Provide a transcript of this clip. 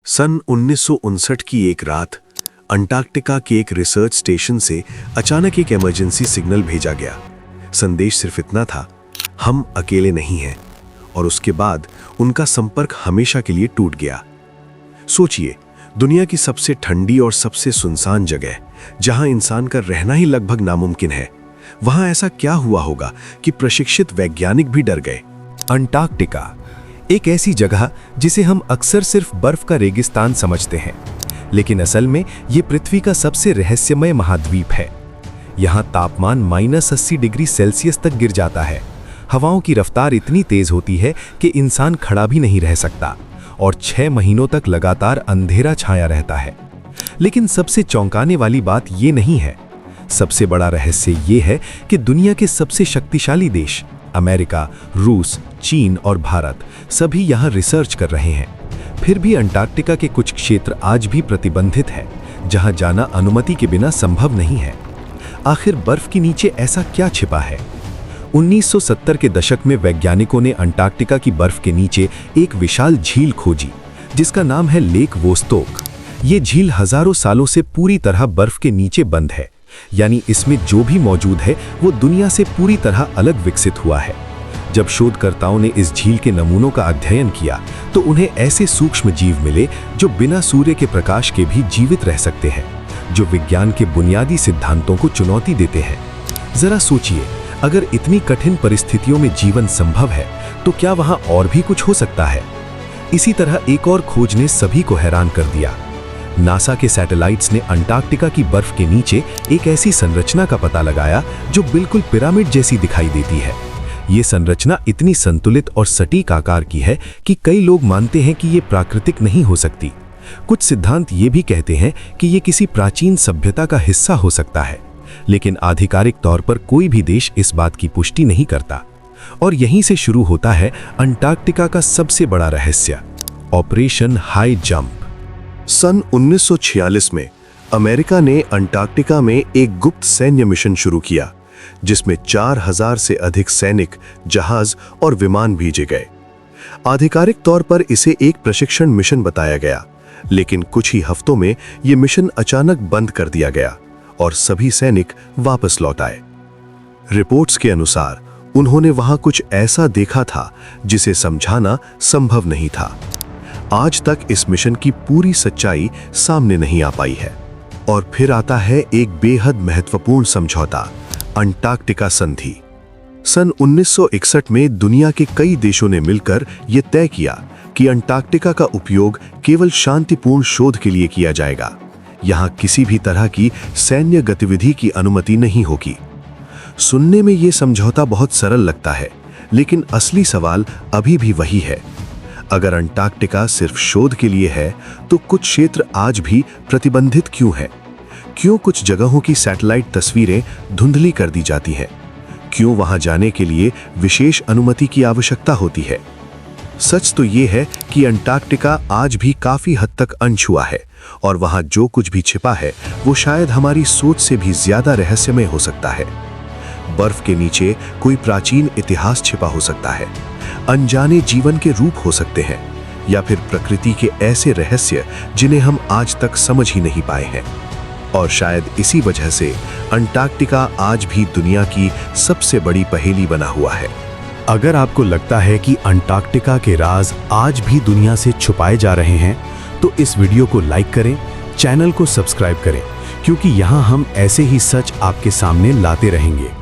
सन 1959 की एक रात अंटार्कटिका के एक रिसर्च स्टेशन से अचानक एक इमरजेंसी सिग्नल भेजा गया। संदेश सिर्फ इतना था, हम अकेले नहीं हैं। और उसके बाद उनका संपर्क हमेशा के लिए टूट गया। सोचिए, दुनिया की सबसे ठंडी और सबसे सुनसान जगह, जहां इंसान का रहना ही लगभग नामुमकिन है, वहां ऐसा क्या हुआ होगा कि प्रशिक्षित वैज्ञानिक भी डर गए। अंटार्कटिका एक ऐसी जगह जिसे हम अक्सर सिर्फ बर्फ का रेगिस्तान समझते हैं, लेकिन असल में ये पृथ्वी का सबसे रहस्यमय महाद्वीप है। यहाँ तापमान -80 डिग्री सेल्सियस तक गिर जाता है। हवाओं की रफ्तार इतनी तेज होती है कि इंसान खड़ा भी नहीं रह सकता, और 6 महीनों तक लगातार अंधेरा छाया रहता है। लेकिन सबसे चौंकाने वाली बात ये नहीं है। सबसे बड़ा रहस्य ये है कि दुनिया के सबसे शक्तिशाली देश अमेरिका, रूस, चीन और भारत सभी यहाँ रिसर्च कर रहे हैं। फिर भी अंटार्कटिका के कुछ क्षेत्र आज भी प्रतिबंधित है, जहाँ जाना अनुमति के बिना संभव नहीं है। आखिर बर्फ के नीचे ऐसा क्या छिपा है? 1970 के दशक में वैज्ञानिकों ने अंटार्कटिका की बर्फ के नीचे एक विशाल झील खोजी, जिसका नाम है लेक वोस्तोक। ये झील हजारों सालों से पूरी तरह बर्फ के नीचे बंद है, यानी इसमें जो भी मौजूद है वो दुनिया से पूरी तरह अलग विकसित हुआ है। जब शोधकर्ताओं ने इस झील के नमूनों का अध्ययन किया तो उन्हें ऐसे सूक्ष्म जीव मिले जो बिना सूर्य के प्रकाश के भी जीवित रह सकते हैं, जो विज्ञान के बुनियादी सिद्धांतों को चुनौती देते हैं। जरा सोचिए, अगर इतनी कठिन परिस्थितियों में जीवन संभव है तो क्या वहां और भी कुछ हो सकता है? इसी तरह एक और खोज ने सभी को हैरान कर दिया। नासा के सैटेलाइट्स ने अंटार्कटिका की बर्फ के नीचे एक ऐसी संरचना का पता लगाया जो बिल्कुल पिरामिड जैसी दिखाई देती है। ये संरचना इतनी संतुलित और सटीक आकार की है कि कई लोग मानते हैं कि ये प्राकृतिक नहीं हो सकती। कुछ सिद्धांत ये भी कहते हैं कि ये किसी प्राचीन सभ्यता का हिस्सा हो सकता है, लेकिन आधिकारिक तौर पर कोई भी देश इस बात की पुष्टि नहीं करता। और यहीं से शुरू होता है अंटार्कटिका का सबसे बड़ा रहस्य, ऑपरेशन हाई जंप। सन 1946 में अमेरिका ने अंटार्कटिका में एक गुप्त सैन्य मिशन शुरू किया, जिसमें 4000 से अधिक सैनिक, जहाज और विमान भेजे गए। आधिकारिक तौर पर इसे एक प्रशिक्षण मिशन बताया गया, लेकिन कुछ ही हफ्तों में यह मिशन अचानक बंद कर दिया गया और सभी सैनिक वापस लौट आए। रिपोर्ट्स के अनुसार उन्होंने वहां कुछ ऐसा देखा था जिसे समझाना संभव नहीं था। आज तक इस मिशन की पूरी सच्चाई सामने नहीं आ पाई है। और फिर आता है एक बेहद महत्वपूर्ण समझौता, अंटार्कटिका संधि। सन 1961 में दुनिया के कई देशों ने मिलकर यह तय किया कि अंटार्कटिका का उपयोग केवल शांतिपूर्ण शोध के लिए किया जाएगा। यहां किसी भी तरह की सैन्य गतिविधि की अनुमति नहीं होगी। सुनने में यह समझौता बहुत सरल लगता है, लेकिन असली सवाल अभी भी वही है। अगर अंटार्कटिका सिर्फ शोध के लिए है, तो कुछ क्षेत्र आज भी प्रतिबंधित क्यों है? क्यों कुछ जगहों की सैटेलाइट तस्वीरें धुंधली कर दी जाती हैं? क्यों वहां जाने के लिए विशेष अनुमति की आवश्यकता होती है? सच तो ये है कि अंटार्कटिका आज भी काफी हद तक अनछुआ है, और वहां जो कुछ भी छिपा है वो शायद हमारी सोच से भी ज्यादा रहस्यमय हो सकता है। बर्फ के नीचे कोई प्राचीन इतिहास छिपा हो सकता है, अनजाने जीवन के रूप हो सकते हैं, या फिर प्रकृति के ऐसे रहस्य जिन्हें हम आज तक समझ ही नहीं पाए हैं। और शायद इसी वजह से अंटार्कटिका आज भी दुनिया की सबसे बड़ी पहेली बना हुआ है। अगर आपको लगता है कि अंटार्कटिका के राज आज भी दुनिया से छुपाए जा रहे हैं, तो इस वीडियो को लाइक करें, चैनल को सब्सक्राइब करें, क्योंकि यहाँ हम ऐसे ही सच आपके सामने लाते रहेंगे।